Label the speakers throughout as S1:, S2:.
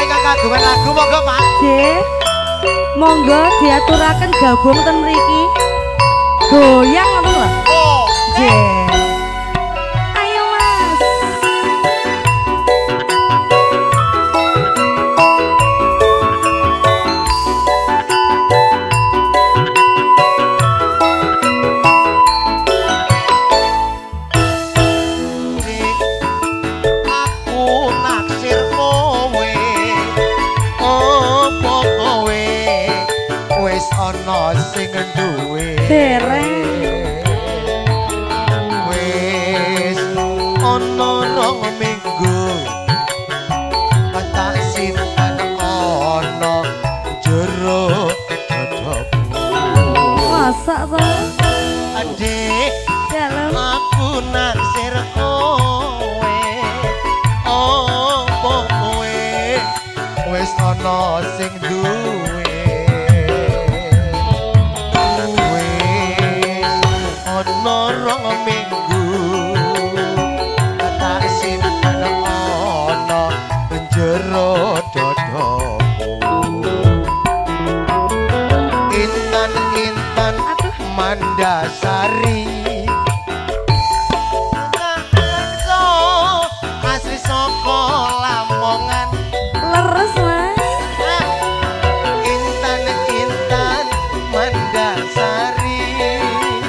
S1: ingkang kagungan lagu monggo Pak.
S2: Nggih. Monggo diaturaken gabung ten mriki. Goyang ngono lho.
S1: Oh.
S2: Nggih. Ayo Mas.
S1: Aku naksir kowe. Opo kowe wis ana sing duwe.
S2: Dereng.
S1: Wis ana rong minggu. Tak simpen ana jero dadaku.
S2: Masak to?
S1: Adik,
S2: Dalem.
S1: aku naksir kowe. Opo kowe wis ana sing duwe. Wis ana rong minggu. Tak simpen ana jero dadaku. Intan-intan Mandasari asli saka Lamongan.
S2: Leres Mas.
S1: Intan-intan Mandasari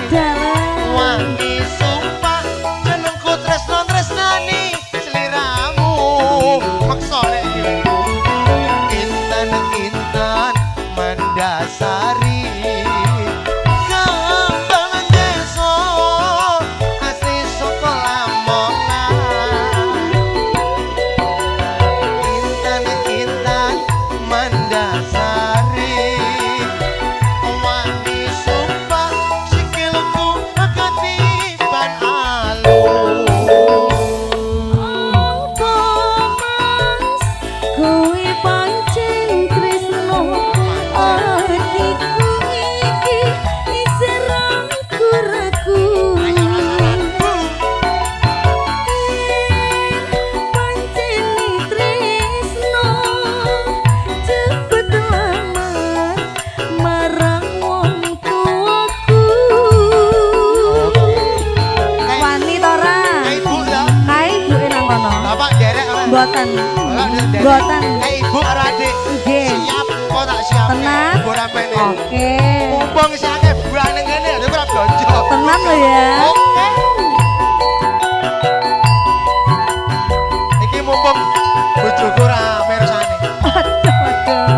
S2: Dalem.
S1: wangi sumpah jenengku tresno-tresnani sliramu maksa nek iki. Intan-intan Mandasari Kembang desa asli saka Lamongan. Intan-intan Mandasari wangi sumpah sikilku ketiban alus.
S2: Apa Mas kowe pancen tresno atiku iki isih ragu-ragu pancen tresno cepet lamar marang wong tuaku wani to ora
S1: Ibu ya.
S2: kae ibuke nang kono
S1: Bapak derek ora?
S2: mboten
S1: Derek.
S2: Mboten.
S1: Ibu karo adik.
S2: Nggih.
S1: Siap kok tak siap.
S2: Tenan?
S1: Ibu rampene.
S2: Oke.
S1: Mumpung isih akeh bulan ning kene lho ora blonjo.
S2: Tenan lho ya.
S1: Oke. Iki mumpung bojoku ora mirsani.
S2: Aduh, aduh.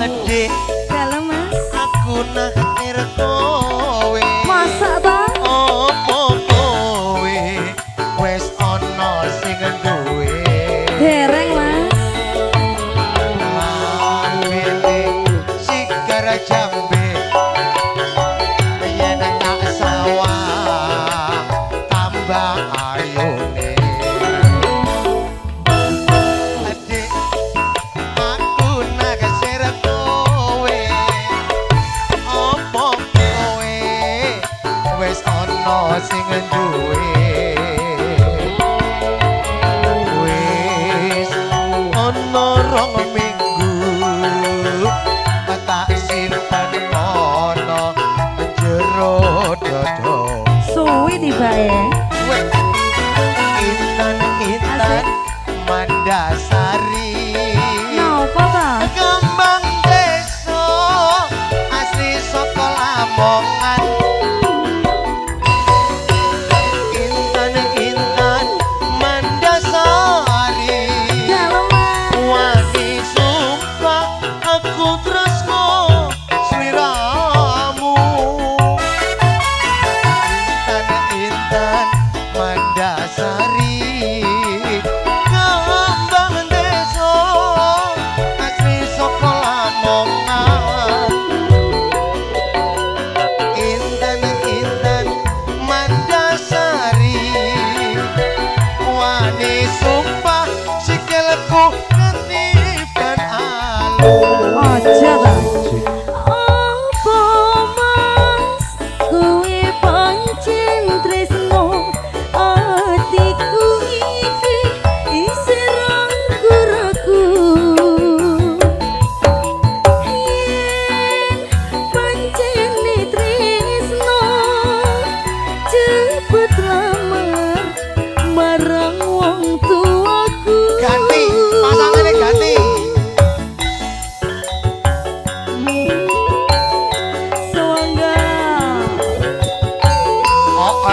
S1: Adik,
S2: Dalem Mas.
S1: aku naksir kowe.
S2: Masak ta?
S1: Opo kowe wis ana sing duwe.
S2: Dereng Mas.
S1: Amene sigar jambe yen tak sawah tambah ayune. Adik, aku naksir kowe. Opo kowe wis ana sing duwe. Wis ana rong minggu tak simpen ana jero dada.
S2: Suwi tibake.
S1: Weh, intan-intan Mandasari
S2: Napa ta?
S1: kembang desa asli saka Lamongan. Intan-intan Mandasari
S2: Dalem Mas.
S1: wangi sumpah aku tresno sliramu. Intan-intan Mandasari kembang desa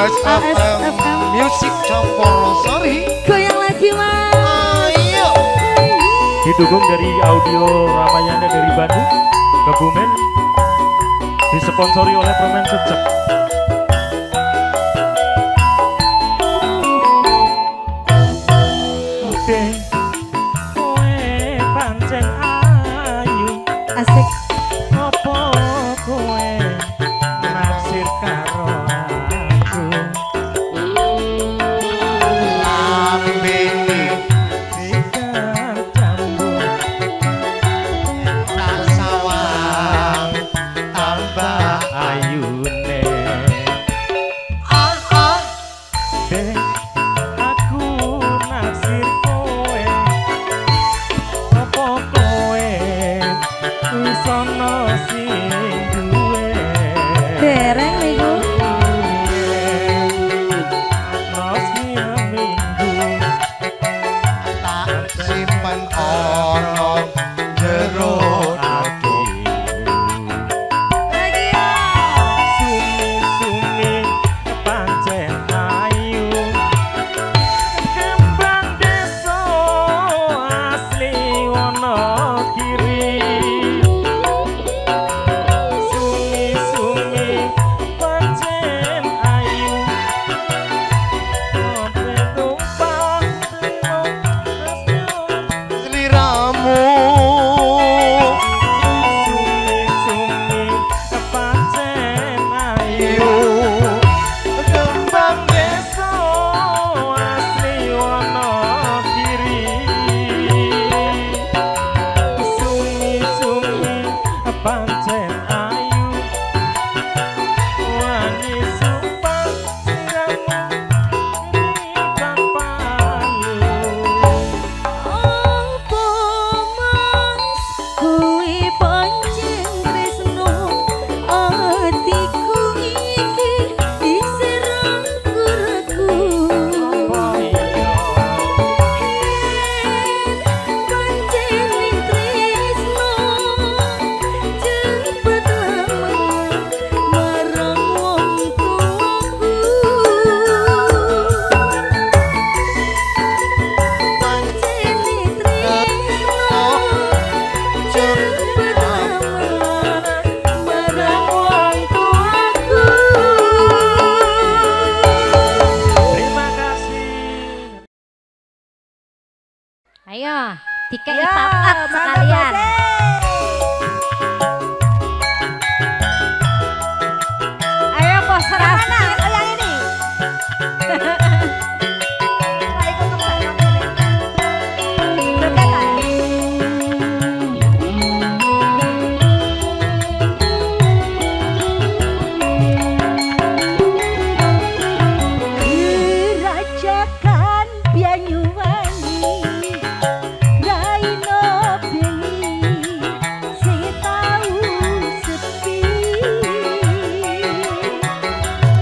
S1: ASFM Music Campur Sari.
S2: Goyang lagi mas.
S1: Ayo.
S3: Didukung dari audio Ramayana dari Bandung, Kebumen, disponsori oleh Permen Secek. Oke, kowe pancen ayu,
S2: Asik.
S3: opo kowe naksir karo aku.
S1: Lambene
S3: Ikan campur
S1: tak sawang tambah
S3: ayune.
S1: ah.
S3: Dek, aku naksir kowe, opo kowe wis ana sing duwe.
S2: Dereng niku.
S1: Tak simpen ono jero ati.
S2: Lagi ya.
S3: Sumi-sumi pancen ayu, kembang desa asli Wonogiri. Sumi-sumi pancen ayu, ope tumpah trimo
S1: Sliramu
S3: Sumi-sumi pancen ayu,
S1: kembang
S3: desa asli Wonogiri. Sumi-sumi pancen ayu, wani sumpah siramu tanpa palu.
S2: Apa mas kuwi pancen tresno atiku iki isih ragu-ragu. Pancen tresno cepet lamar marang wong tuaku. Pancen tresno cepet lamar marang wong tuaku.
S3: Terima kasih.
S4: Ayo, dikei pop-up sekalian. Ayo poster mana? Oh yang ini.
S2: Dirajakan Banyuwangi Raino bengi sing tau sepi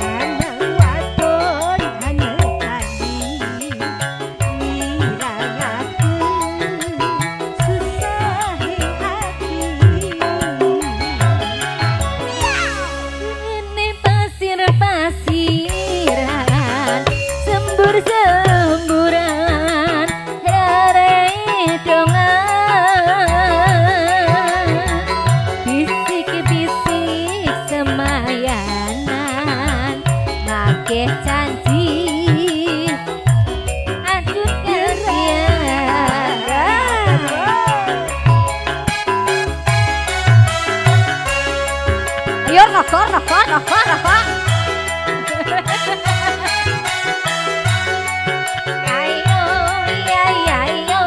S2: Anang wadon hanekani mirangaken susahe ati Ini pasir-pasiran sembur-semburan raredongan bisik-bisik semayanan ngakeh janji aduh kasihan. Ayo rokok. Ayo, ayo.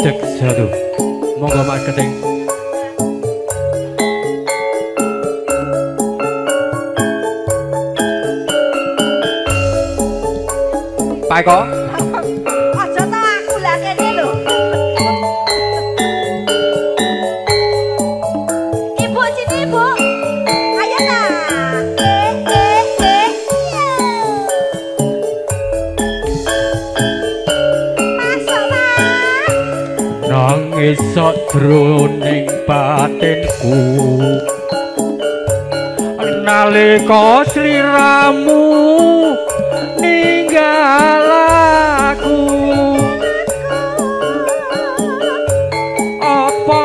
S3: cek satu. Monggo marketing. Pak Eko.
S4: Aja to aku lah kene lho. Ibu sini, Bu. Ayo ta. Masuk, Mas.
S3: Nangis sakjroning batinku. Nalika sliramu ninggal aku. Apa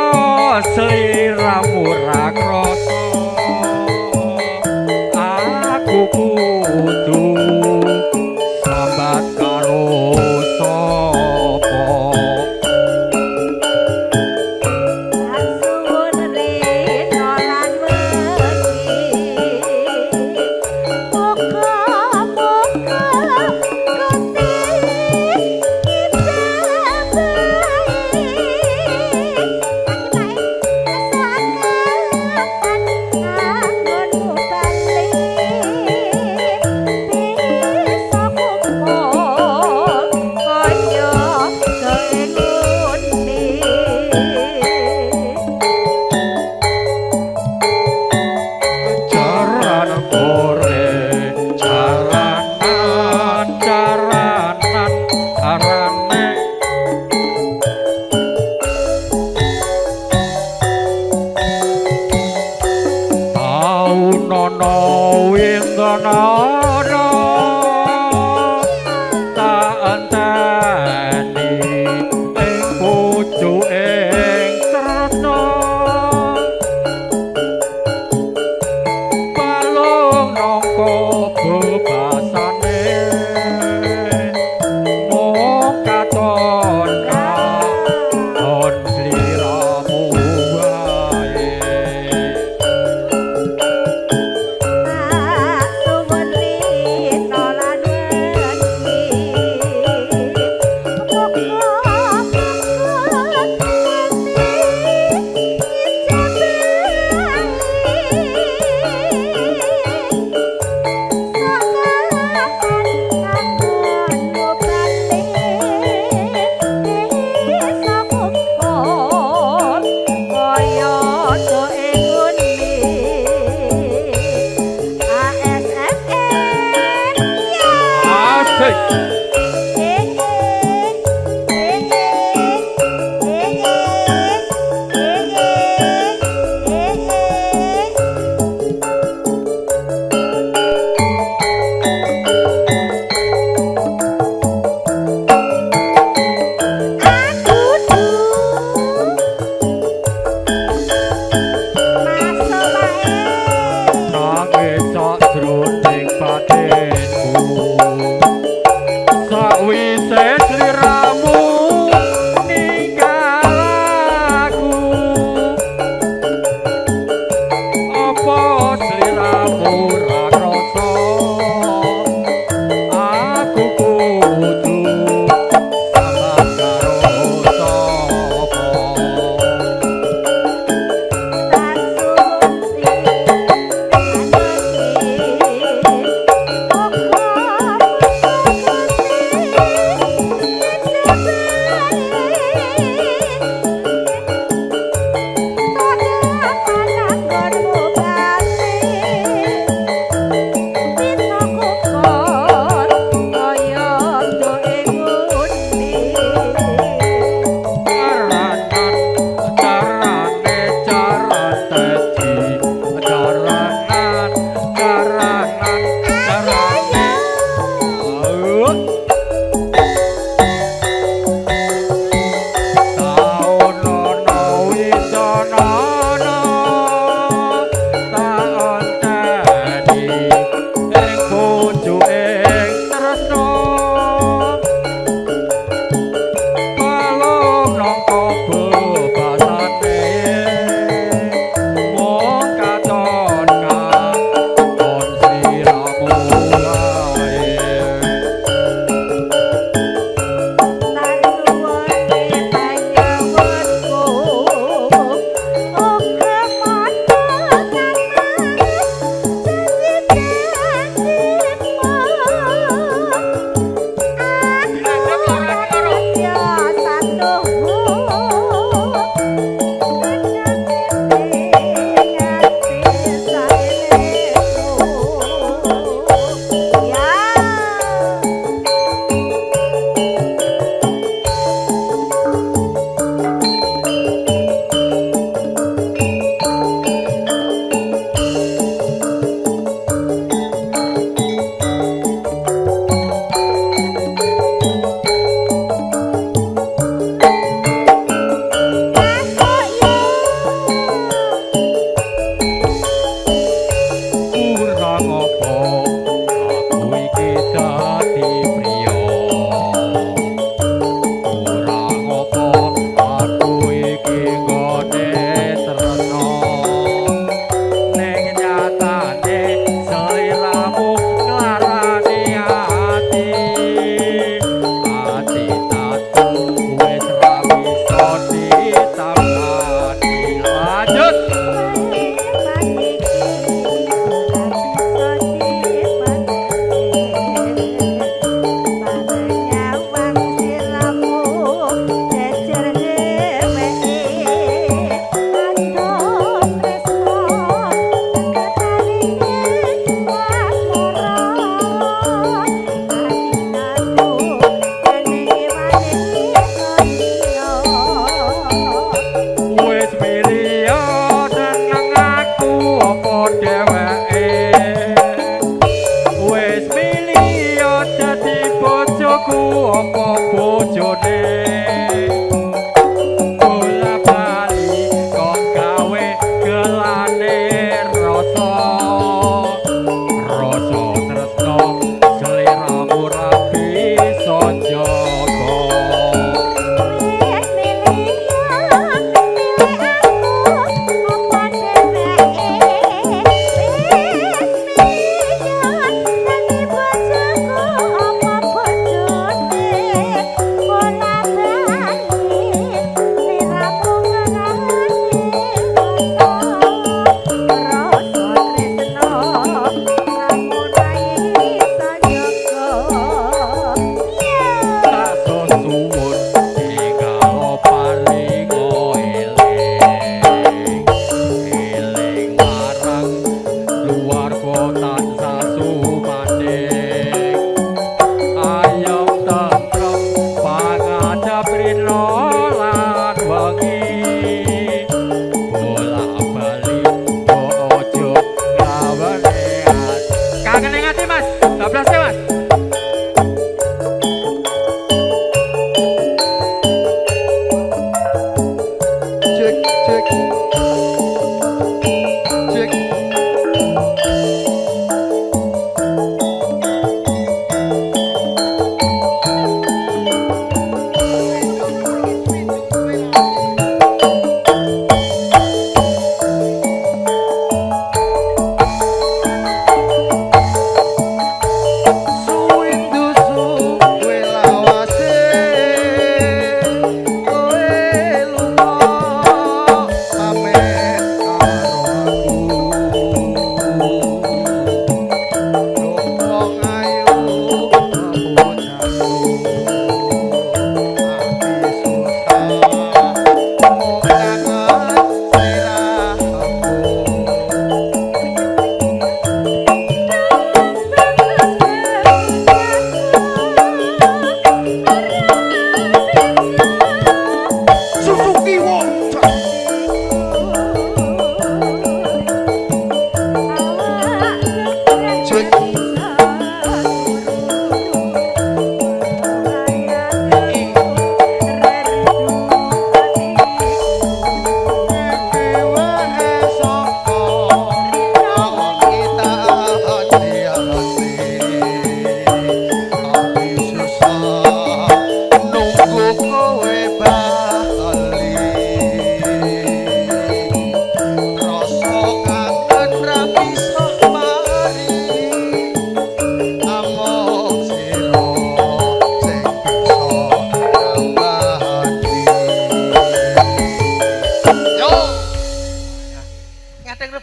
S3: sliramu ra krasa aku kudu sambat karo sapa.
S4: Asun rena lan wedi. Muga-muga Gusti kita baik.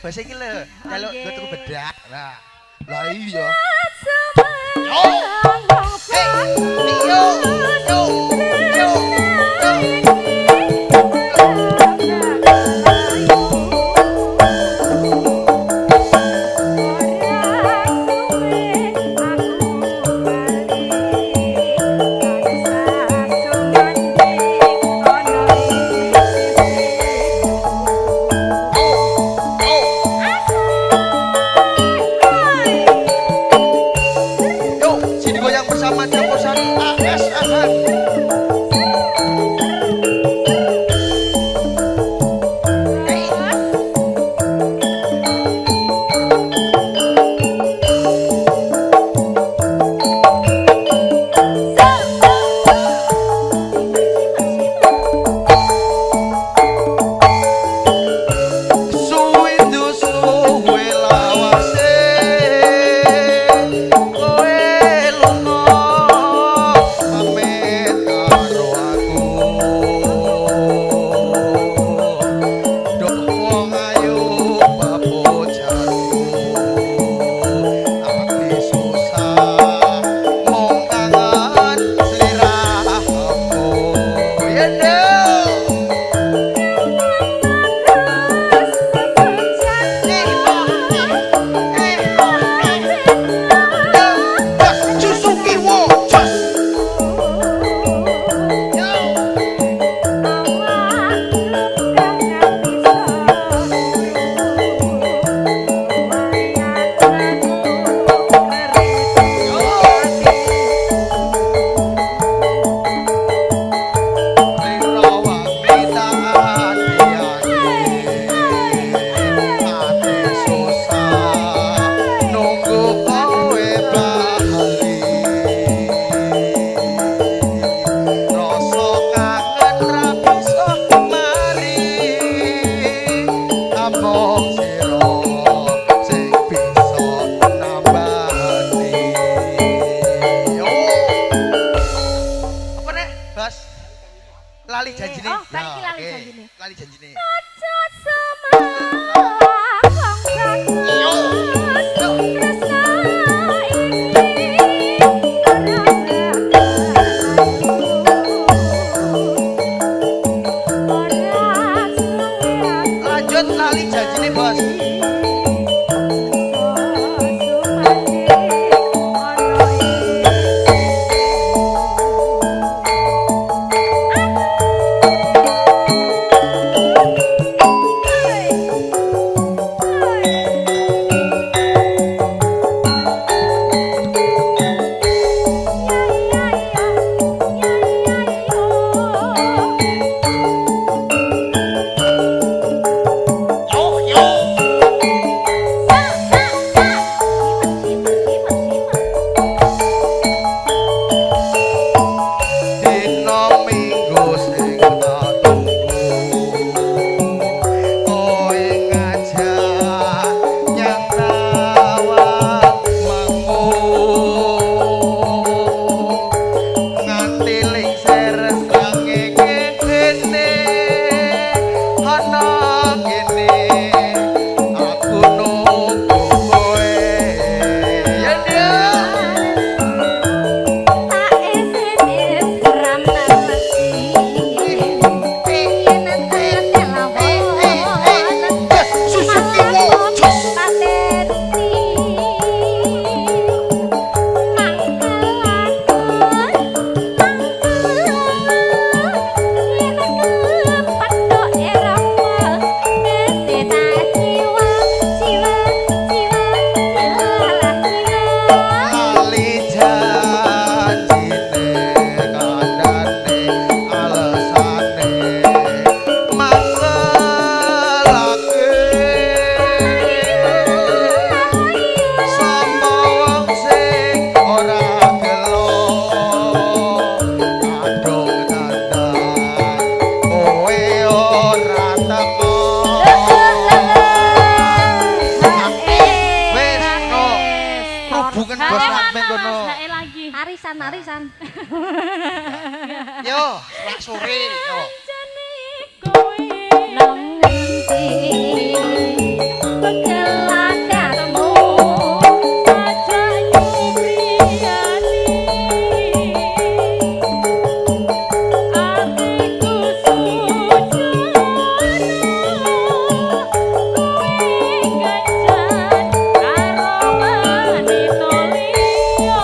S1: bahasa iki lho. Jaluk gue tuku bedak. Lah. Lah iya. Lali janjine.
S4: Oh, balik lali janjine.
S1: Lali janjine.
S4: Aja semangat
S1: lanjut lali janjine, Bos.
S2: Arisan.
S1: Yo, lak sore yo.
S2: Nang ngendi pegelakanmu aja nyubriyani atiku sujono kowe gajan karo wanita liya.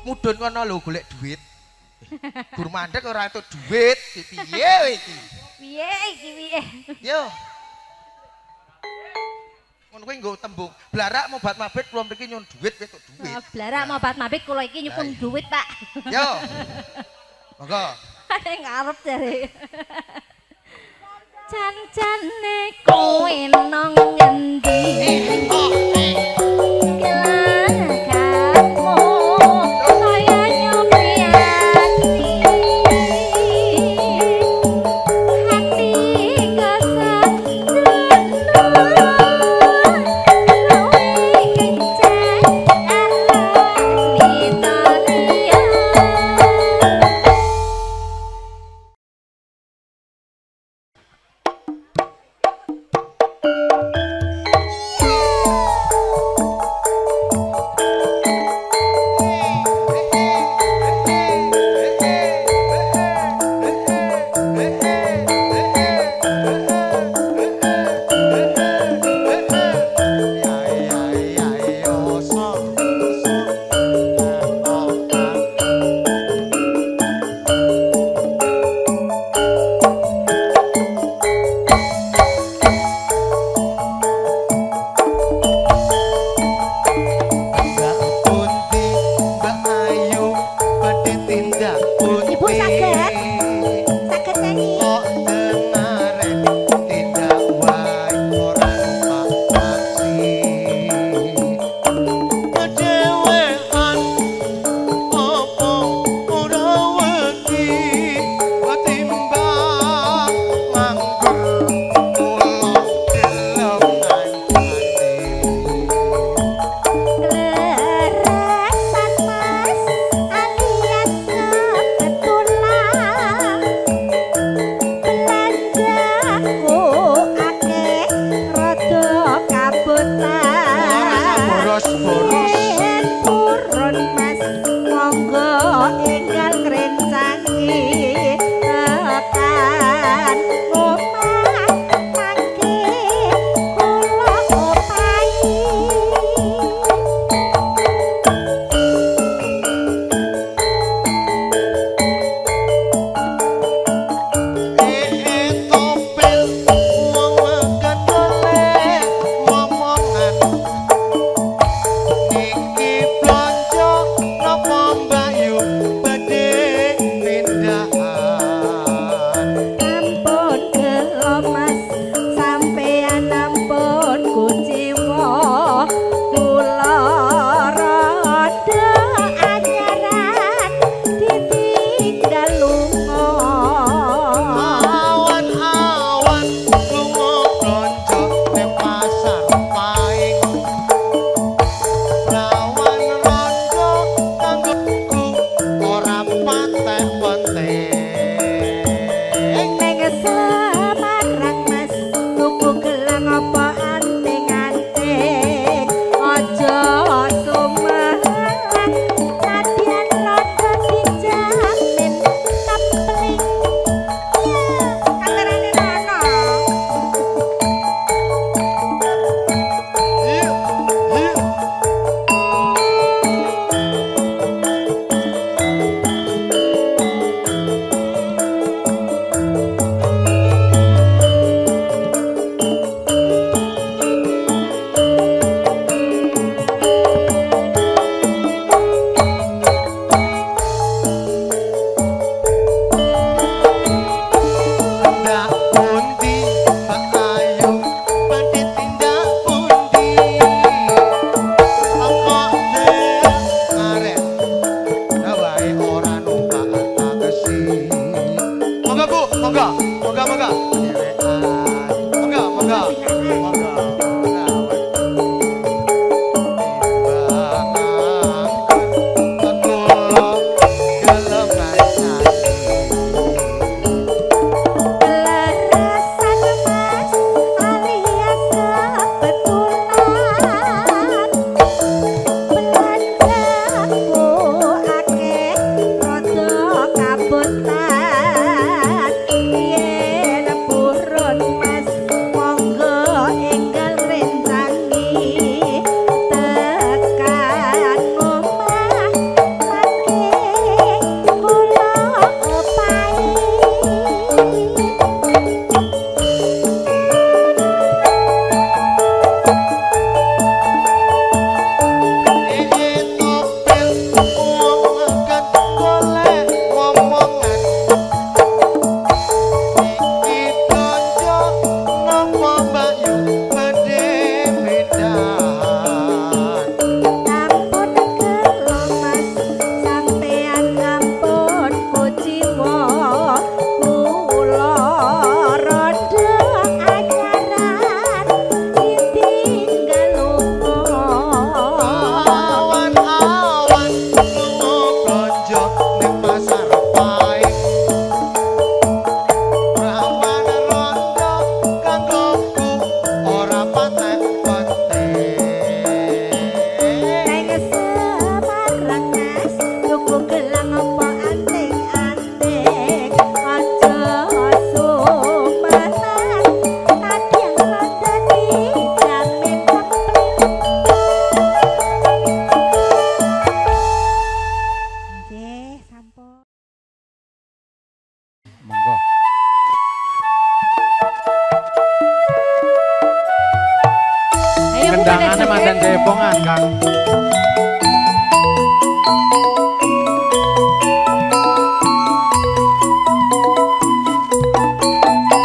S1: Mudhun kono lho golek duit. Guru mandek ora entuk duit. Piye iki?
S2: Piye iki piye?
S1: Yo. Ngono kuwi nggo tembung. Blarak mobat mabit kula mriki nyun duit entuk duit.
S2: Blarak mobat mabit kula iki nyukun duit, Pak.
S1: Yo. Monggo.
S2: Ada ngarep jare. Jan-jane kowe nang ngendi? Gelagamu kaya nyobiani. Hati kesadana. Kowe kenceng alas Italia.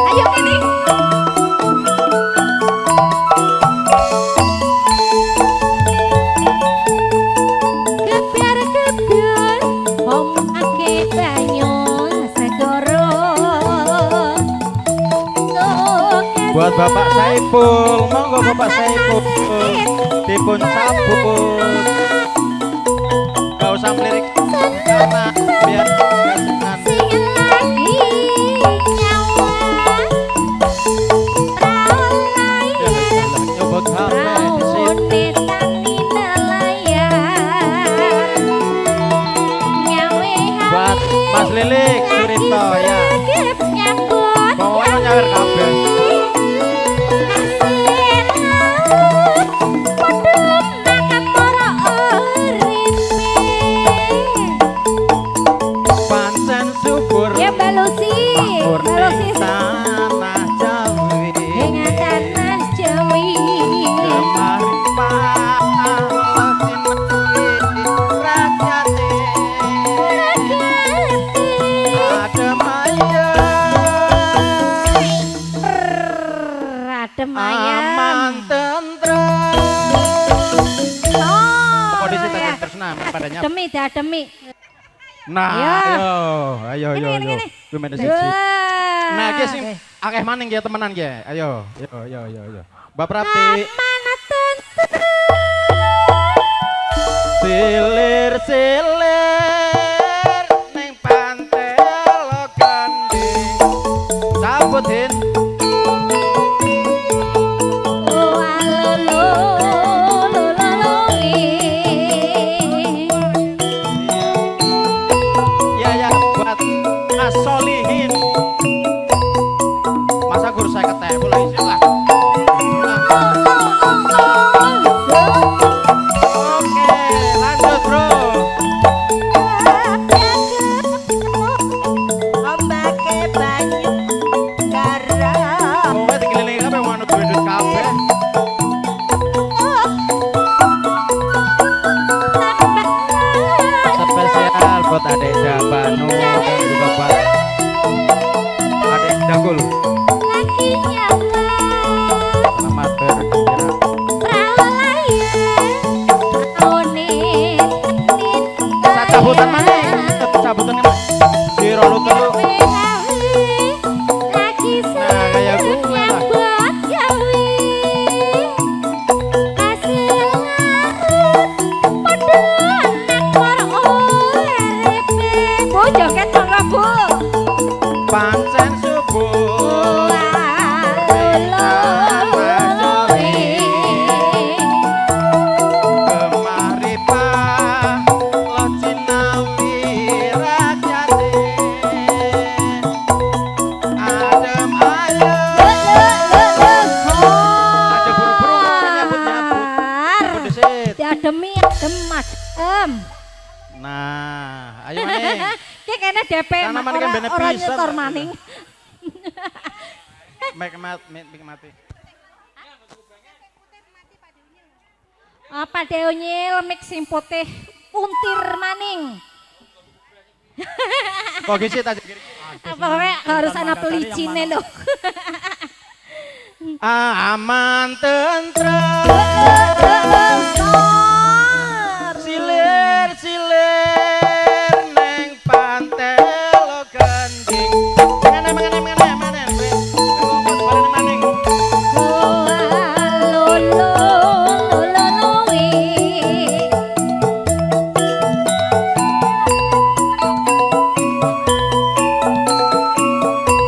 S2: Ayo ini. Kebiar-kebiar omake banyu segoro.
S5: Buat Bapak Saipul, monggo Bapak Saipul dipun sambut. Gak usah melirik karena biar gak senang.
S2: Sing lagi nyawa praulai
S5: Ya salah, nyobot HP di sini.
S2: praune tani nelayan nyawe
S5: Buat Mas Lilik Surito ya.
S2: nyambut
S5: Pokoknya nyawer kabeh. Pancen subur
S2: Ya balusi
S5: murni tanah Jawi.
S2: dengan tanah Jawi.
S5: Kemari palasin rakyate adem
S2: Adem
S5: aman
S2: ayam.
S5: tentrem.
S2: Oh,
S5: Pokoknya sih
S2: ya.
S5: terus nama padanya.
S2: Demi dah demi.
S5: Nah,
S2: Ya.
S5: ayo,
S2: Ini,
S5: ayo,
S2: ini,
S5: ayo.
S2: ini.
S5: Gimana sih?
S2: Wah.
S5: Nah, guys, sing akeh maning ya temenan ya. Ayo. Mbak Prati.
S2: Mana tentu
S5: Silir-silir ning pantai Lokanding. Sambutin. Ya buat Mas Solihin. Masa guru saya ketemu lagi sih lah. Oke, lanjut bro. Pokoknya dikelilingi kabeh manut duit kabeh. Spesial buat adek Dabanu dan juga buat adek Dagul. Selamat bergembira. Cabutan mana? Cabutan mana? Di rolu telu. Nah, kayak gue lah.
S2: Joget monggo Bu.
S5: Pancen subuh. Kemari Pak lo cinawi rakyate. Adem ayem. Ada buru-buru nyabut-nyabut. Pedesit.
S2: Ademi adem.
S5: Nah, ayo maning.
S2: Ki kene DP
S5: Tanaman kan bene
S2: ora
S5: pisan.
S2: nyetor maning.
S5: Mek mati.
S2: Apa deonyil mik sing putih puntir maning.
S5: Kok gisit aja.
S2: Pokoknya harus ana pelicine lho.
S5: Aman tentrem. Silir-silir neng pantai Lokanding. Mana. Balik maning.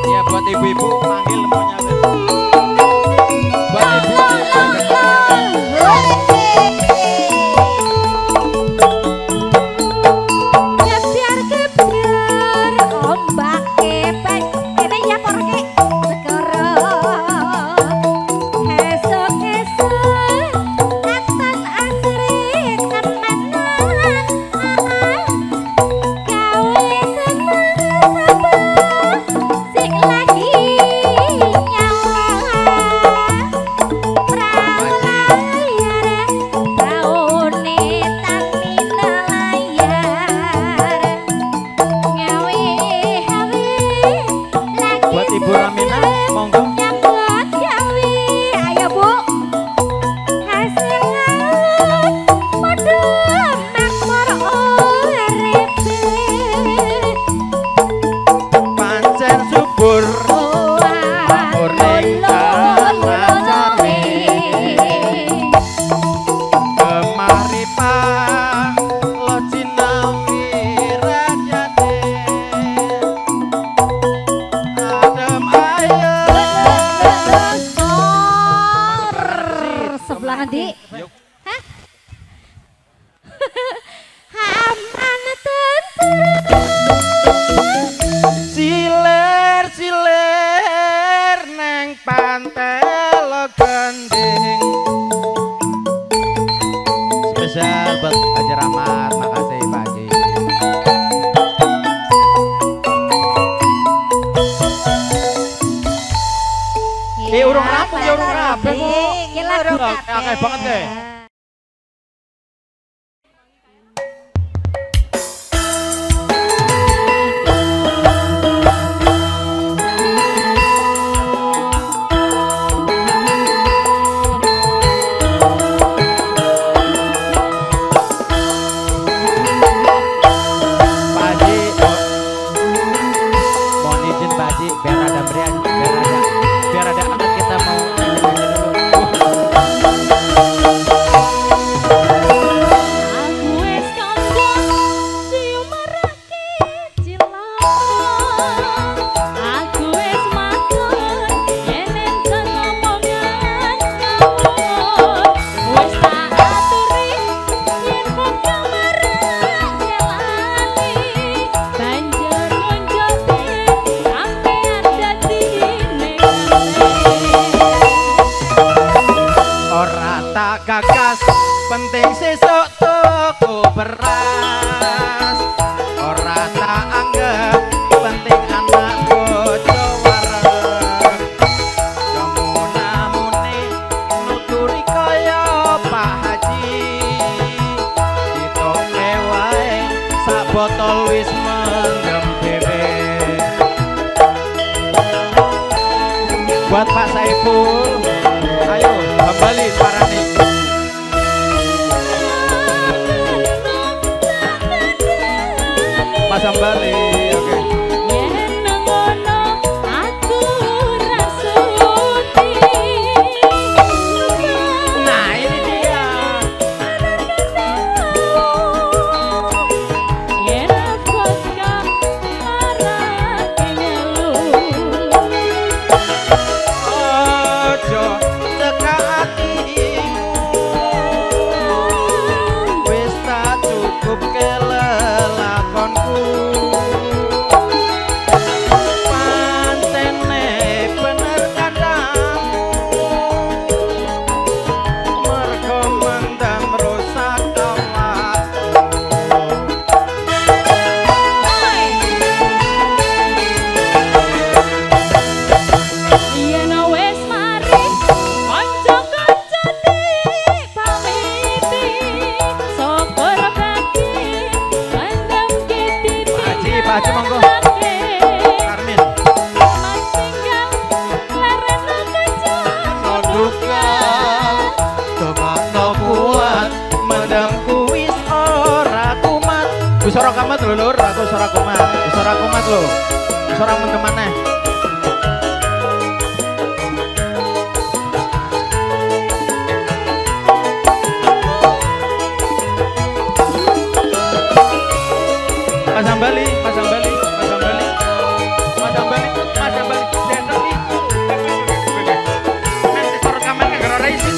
S5: Ya buat ibu-ibu manggil mau nyawer. Buat ibu. lo cinawi rajane adem ayo
S2: Sebelah nanti. Hah? Aman
S5: siler siler neng pantai lo gending spesial buat Haji Rahmat, makasih Pak Haji. Urung rampung ya urung rampung kok.
S2: Ki lagu
S5: Akeh banget deh. Biar ada anget kita mau gagas penting sesuk tuku beras ora tak anggap penting anak bojo wareg jamunamune nuturi kaya Pak Haji ditoke wae sak botol wis mendem dhewe buat Pak Saiful ayo kembali parani pasang balik oke nah ini dia ojo teka hatimu wis tak cukup kelelakonku pantene bener kandangmu mergo mendam rusak Pak Haji monggo Karmin Noduka Tomakno kuat Mendam kuis ora kumat Wis ora kumat lho lur aku wis ora kumat wis ora kumat lho wis ora mendem maneh pasang bali pasang bali pasang bali pasang bali pasang bali dendok iki nanti suara rekaman kagak ora isin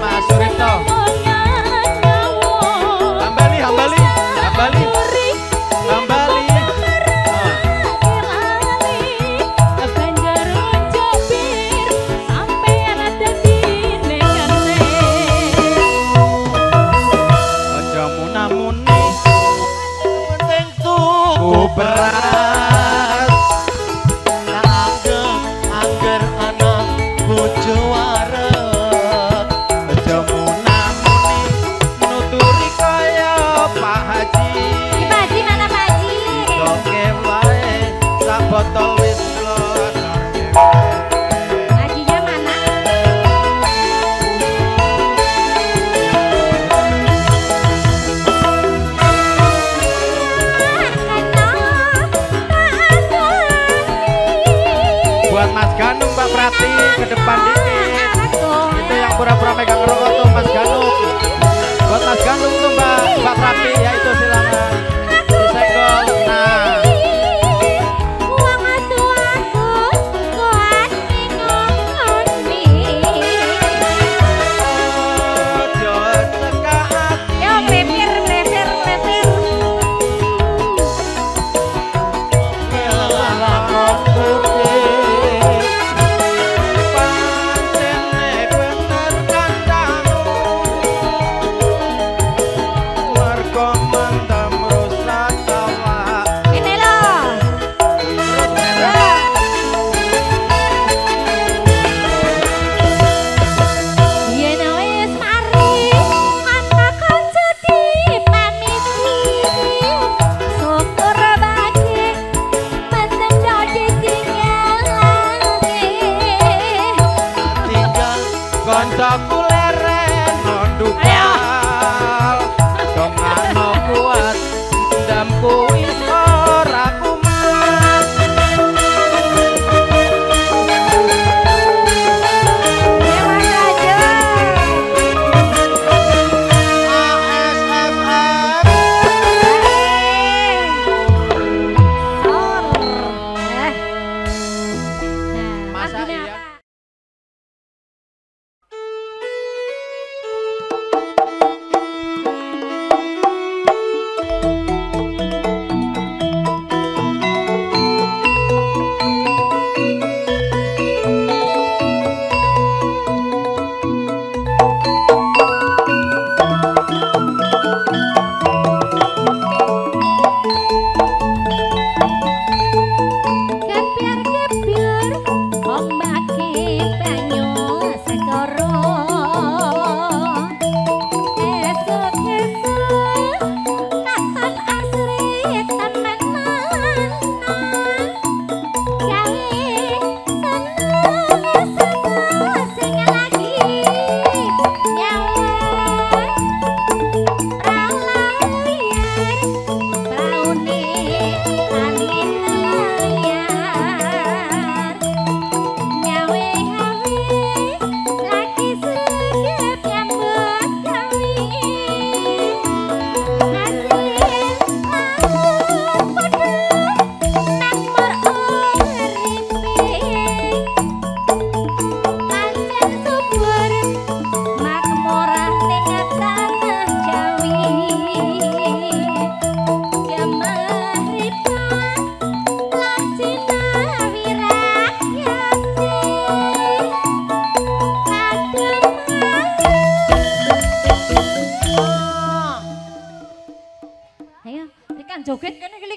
S5: Mas Suripto Hambali Hambali Hambali Hambali beras angger anak bojo wareg jamunamune nuturi kaya Pak Haji
S2: Pak Haji mana Pak Haji?
S5: oke wae sak botol wis lodor
S2: Hajinya mana?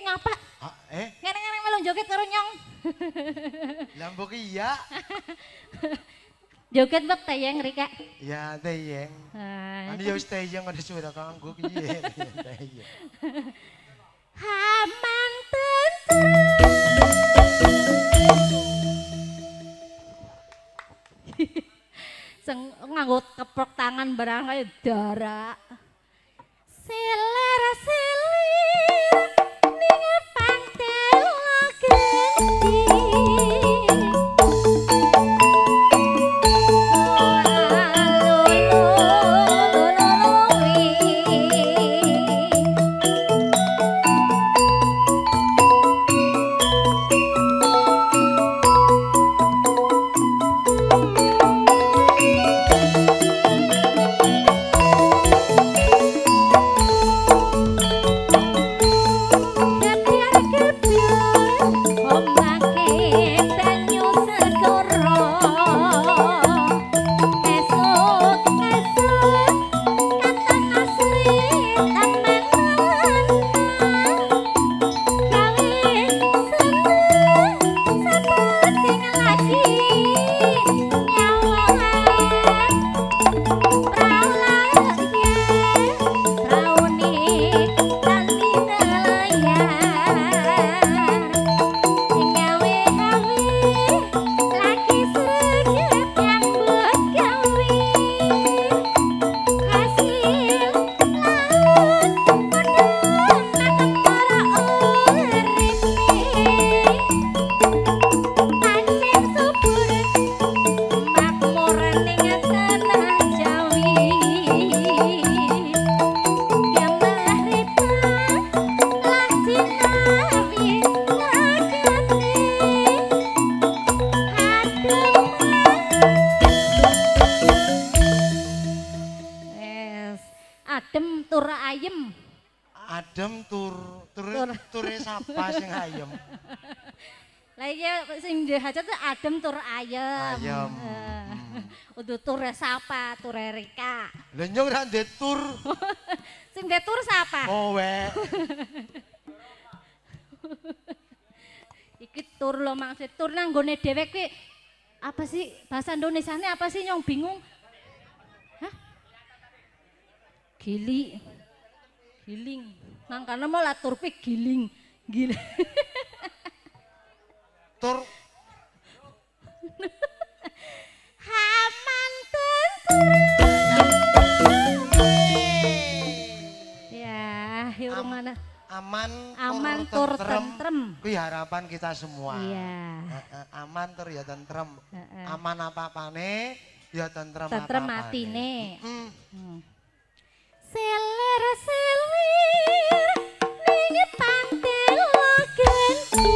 S2: ngapa? Ngene-ngene melu joget karo nyong.
S1: Lah mbok iya.
S2: Joget mbok tayang rika.
S1: Ya tayang. Ani yo wis tayang ada suara kanggo piye tayang.
S2: Haman sing nganggo keprok tangan barang kaya darak. Selera selir ning pantel genti.
S1: Ture sapa sing ayem?
S2: Lah iya sing hajat tuh adem tur ayem.
S1: Ayem.
S2: Udah ture sapa? Ture Rika.
S1: Lah nyong ra ndek tur.
S2: Sing ndek tur sapa?
S1: Kowe.
S2: Iki tur lho maksud tur nang nggone dhewe kuwi apa sih bahasa Indonesiane apa sih nyong bingung? Hah? Giling. Mangkane mau lah tur pik giling. Gila.
S1: Tur
S2: Haman tentur. Ya, hirungana. Aman tur tentrem.
S1: Kuwi harapan kita semua.
S2: Iya.
S1: Aman tur ya tentrem. Aman apa-apane ya tentrem apa-apane.
S2: Tentrem atine. Selir-selir ning pantel genti.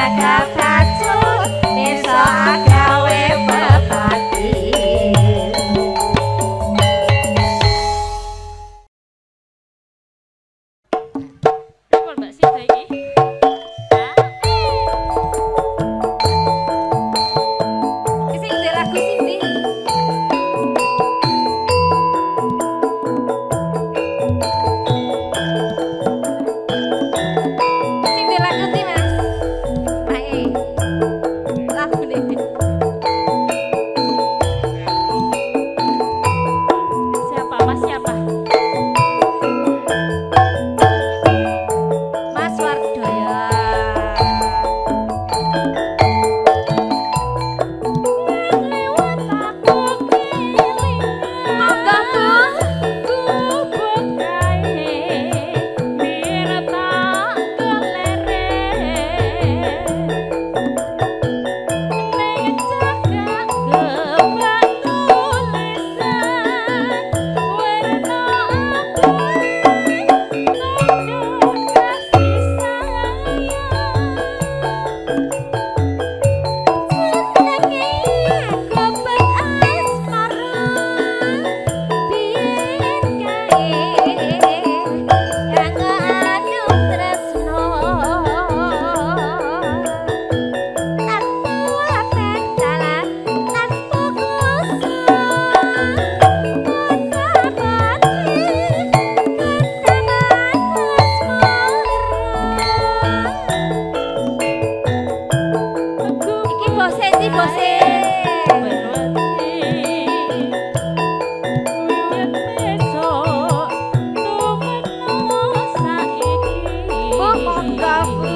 S4: gagap kacut desa agawe bebati.
S2: Kok Mbak Sida iki?
S4: Sing ndek lagu Sindi. Sing ndek lagu ndi, Mas? Ae. Lagu ndi?
S2: Siapa? Mas siapa?
S4: Mas Wardoyo. Monggo, Bu. Iki bose ndi bose? Bu, monggo, Bu.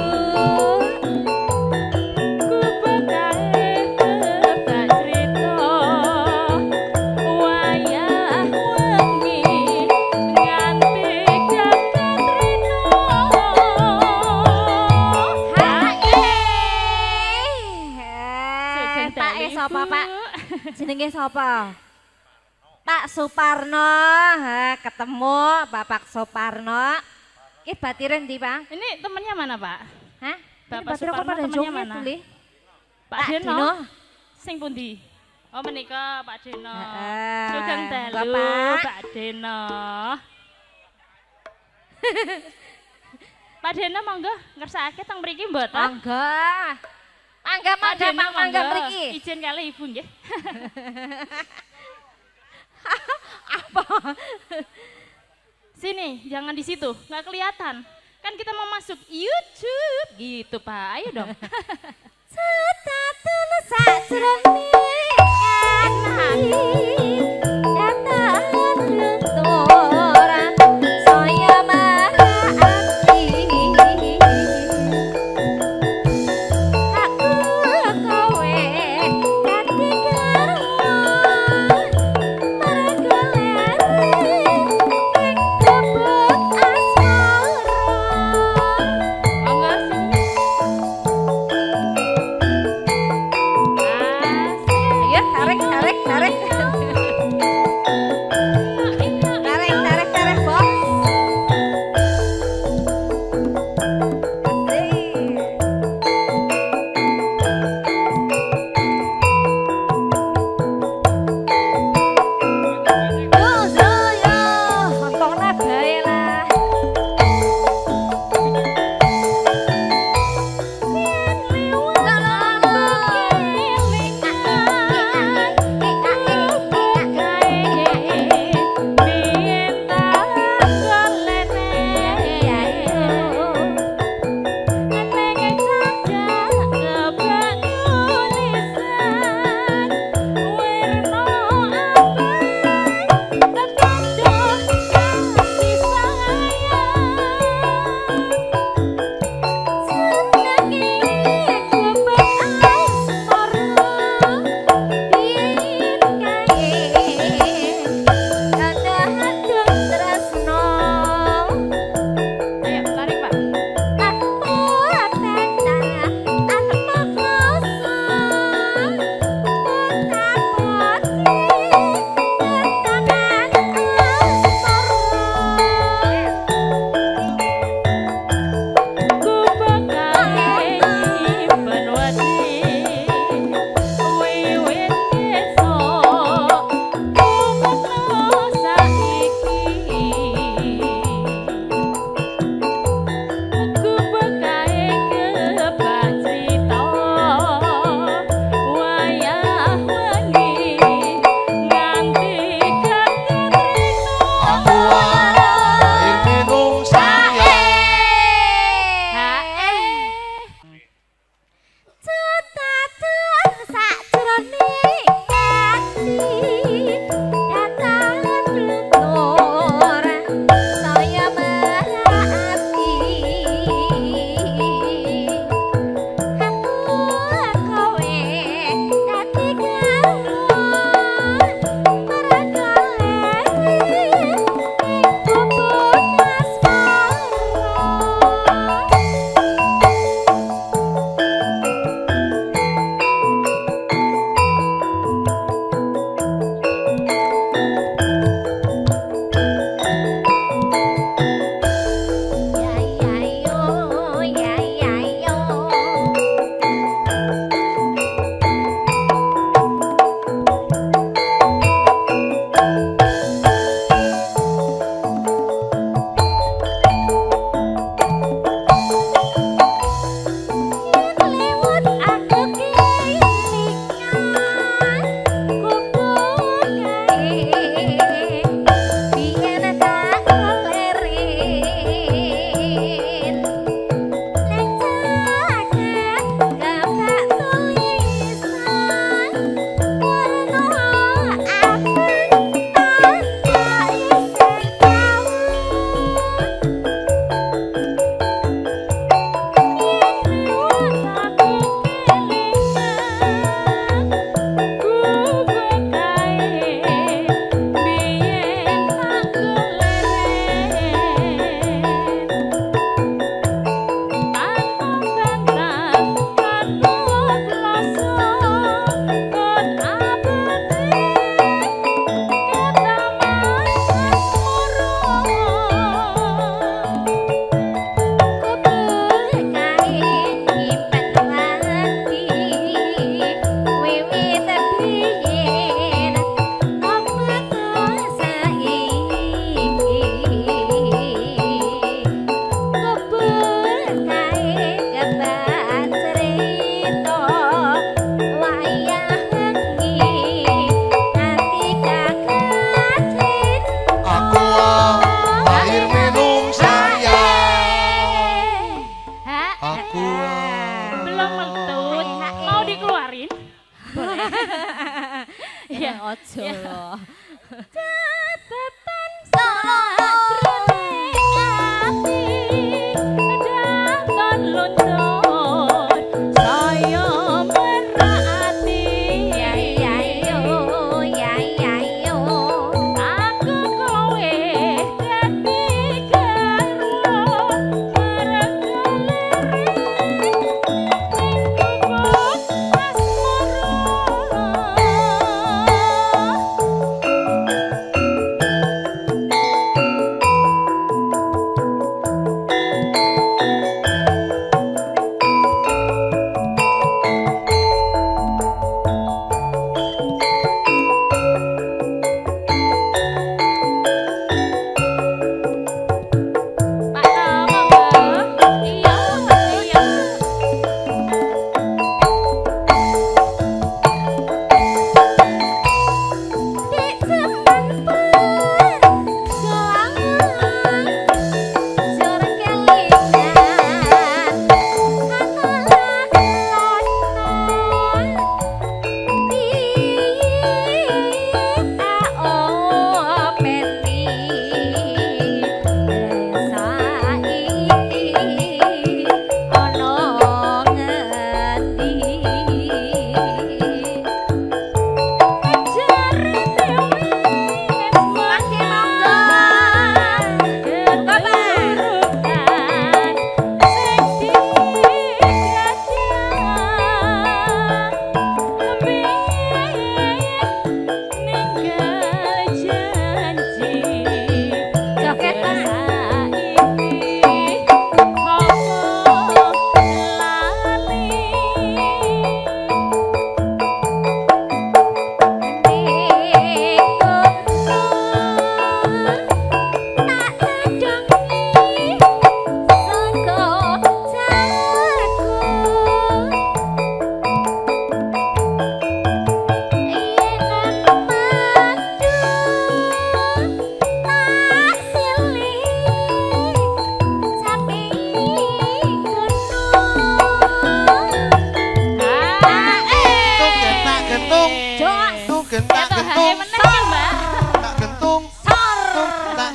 S4: Pak sapa, Pak? Jenenge sapa? Pak Suparno. Ha, ketemu Bapak Suparno. Iki batire ndi, Pak?
S2: Ini temennya mana, Pak?
S4: Hah?
S2: Bapak
S4: Batire kok
S2: Suparno
S4: pada
S2: temennya
S4: joget
S2: mana?
S4: tuli?
S2: Pak
S4: Pak
S2: Deno.
S4: Dino.
S2: Sing pundi? Oh menika Pak Deno.
S4: Heeh.
S2: Sugeng
S4: Monggo,
S2: dalu
S4: Pak.
S2: Pak Deno. Pak Deno monggo ngersakake teng mriki mboten?
S4: Monggo. Mangga,
S2: Pak
S4: mangga,
S2: Deno
S4: mangga mriki.
S2: Izin kali Ibu nggih.
S4: Apa?
S2: Sini, jangan di situ, nggak kelihatan. Kan kita mau masuk YouTube gitu, Pak. Ayo dong.
S4: Setatun sajroning ati katakan lenturan saya mahaati aku kowe kanthi garwan margoleri ing gubuk asmara.
S2: Monggo sini. aja lho.
S4: Catatan sakjroning ati datang lontor saya merati ya yo aku kowe dadi garwa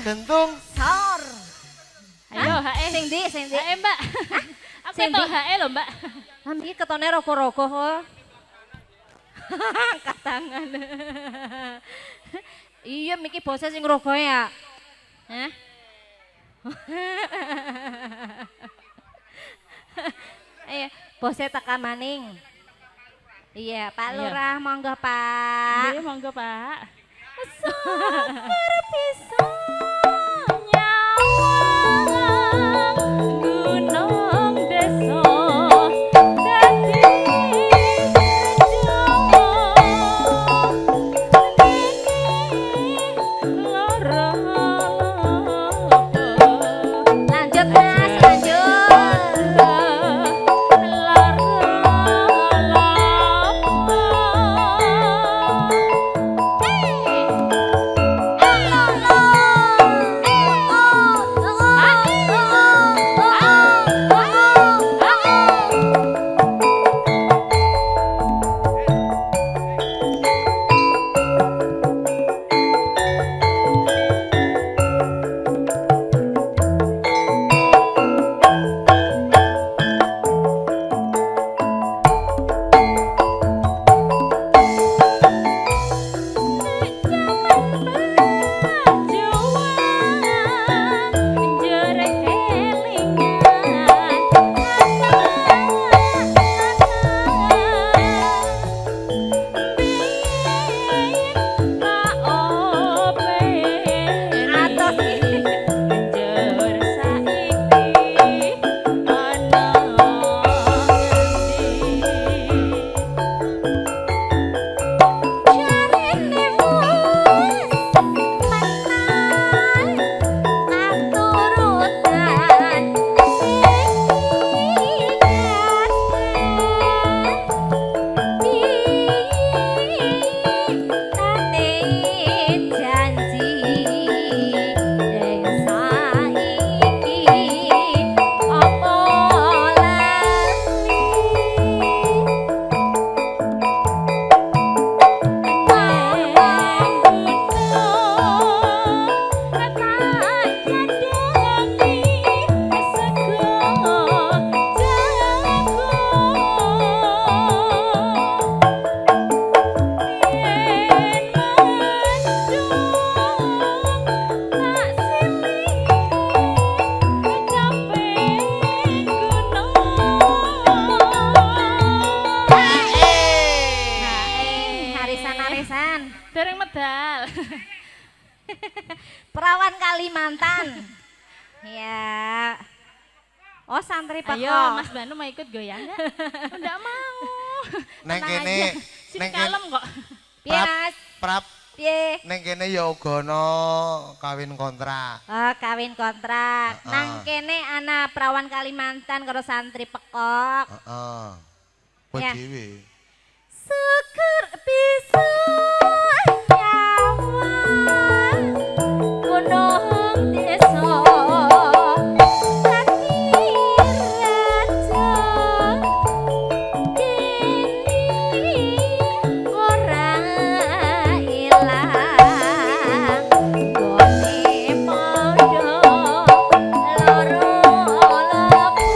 S1: gentung.
S4: Sor.
S2: Ayo, hae.
S4: Sing ndi?
S2: Hae, Mbak. Aku ketok hae lho, Mbak.
S4: Lah iki ketone rogo-rogo kok. Angkat tangan. Iya, miki bose sing rogo ya. Hah? Ayo, bose tekan maning. Iya, Pak Lurah, monggo Pak.
S2: Nggih, monggo Pak.
S4: Sabar bisa nyawang gunung desa dadi lanjut Mas, lanjut. Perawan Kalimantan. Ya. Oh, santri peko.
S2: Ayo, Mas Banu mau ikut goyang enggak? Enggak mau.
S1: Neng
S2: Tenang
S1: kene,
S2: aja. Sini
S1: neng kene.
S2: kalem kok.
S4: Piye,
S1: Prap,
S4: Mas?
S1: prap.
S4: Piye?
S1: Neng kene ya ugono kawin kontrak.
S4: Oh, kawin kontrak.
S1: Heeh.
S4: Nang kene ana perawan Kalimantan karo santri pekok.
S1: Heeh. Buat
S4: Ya.
S1: dhewe.
S4: Syukur bisa nyawa gunung desa dadi raja kini ora ilang gone padha loro lebu.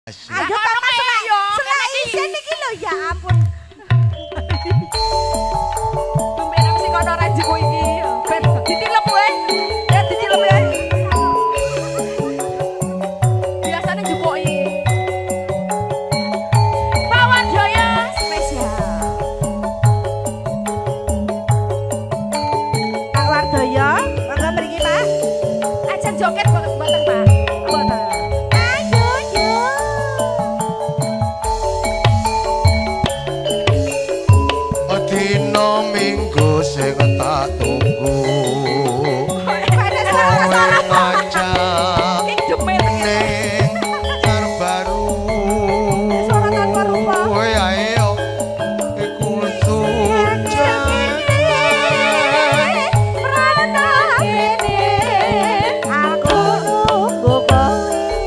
S1: Asik.
S6: Ayo Papa selai isin iki lho ya ampun. Tumben aku sing kono ra jeko iki. Ben ditilep wae. Ya ditilep wae. Biasane jekoki. Pawon Jaya spesial. Pak Wardoyo, monggo mriki Pak. Ajeng joget mboten Pak. Mboten. Ayo yo.
S1: Dina minggu sing tak tunggu. Kowe ngajak ning terbaru. Kowe ayo iku sujan.
S4: Aku nunggu kowe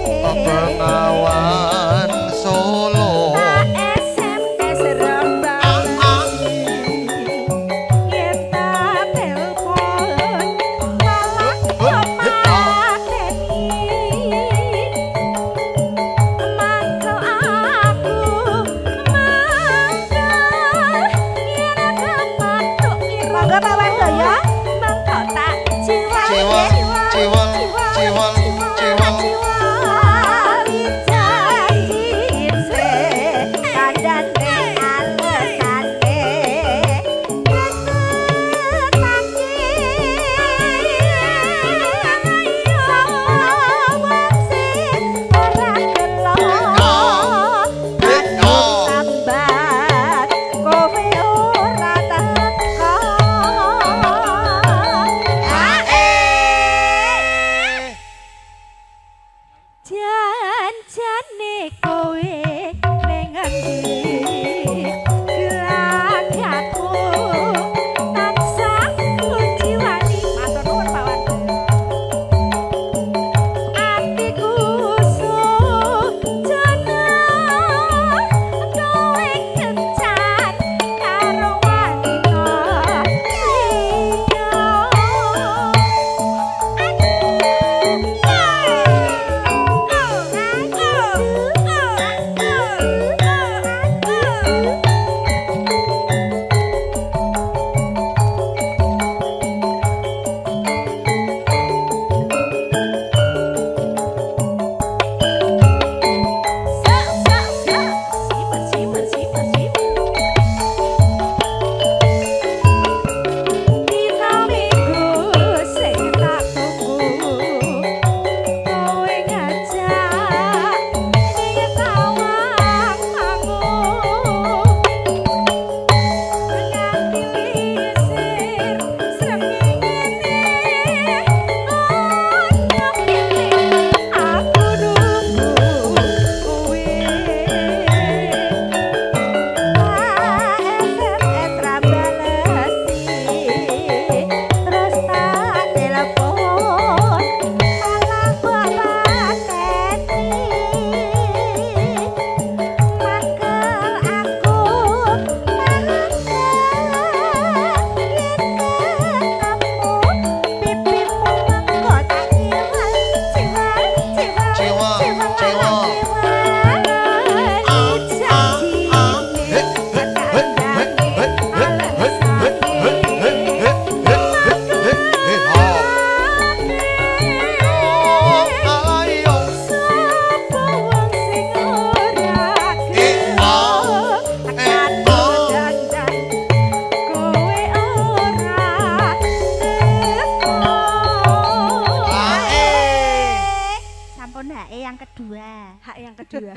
S6: yang kedua.
S4: Hak yang kedua.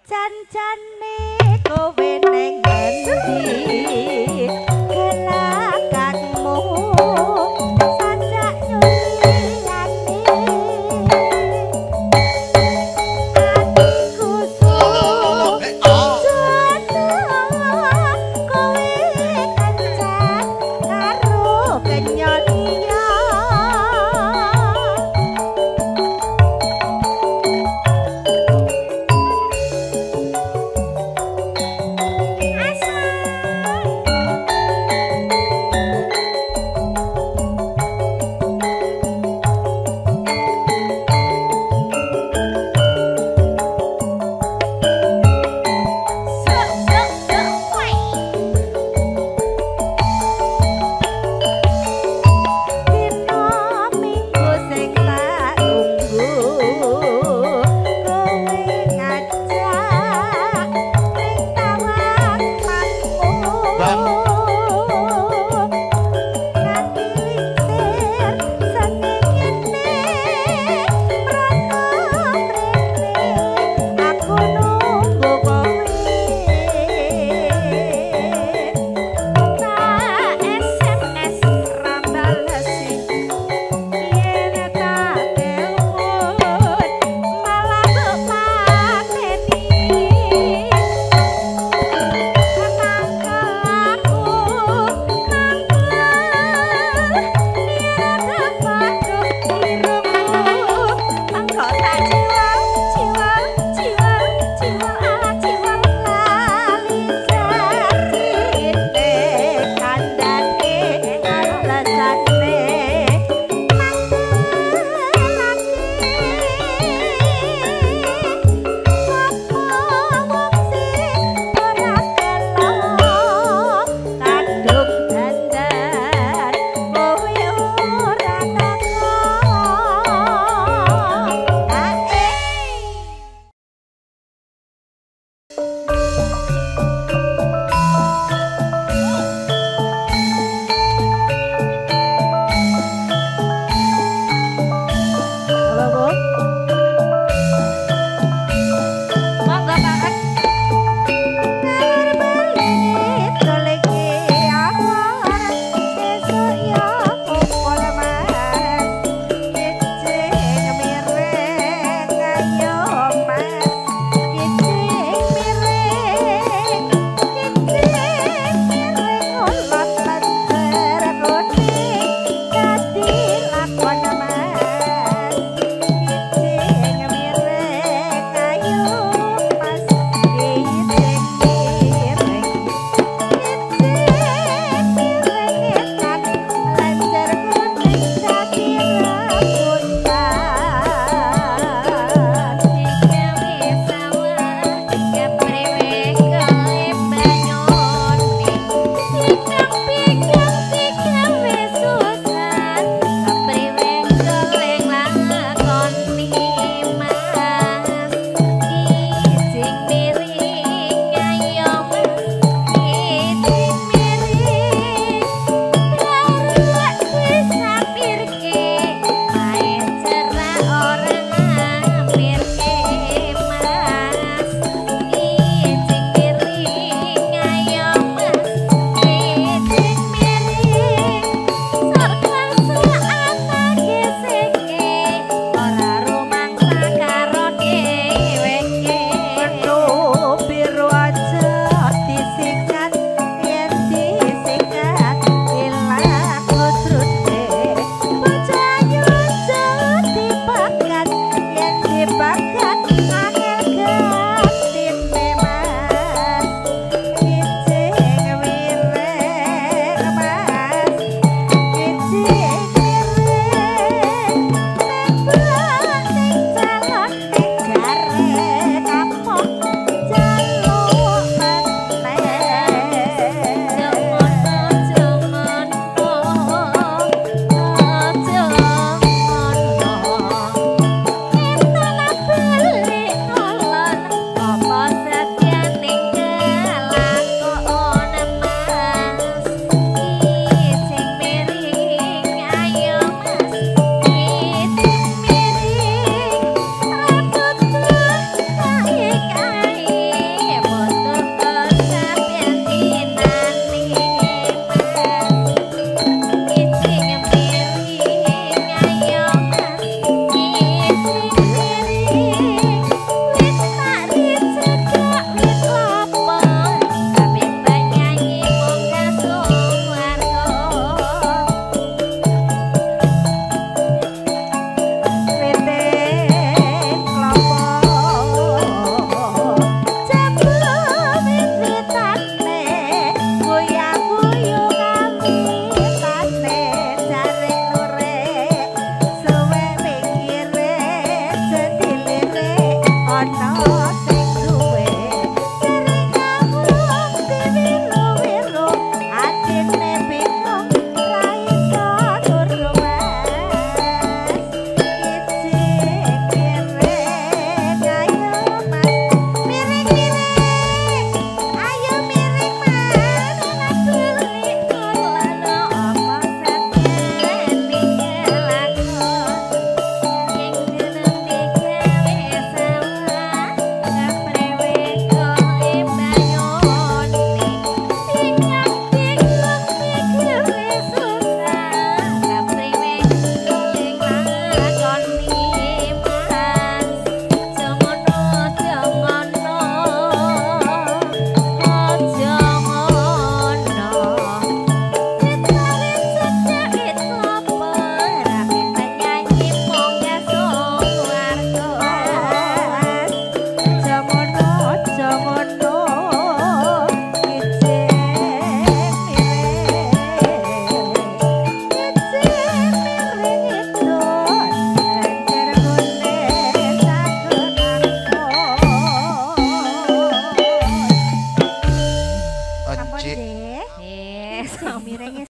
S6: Jan-jane kowe neng endi gelakakmu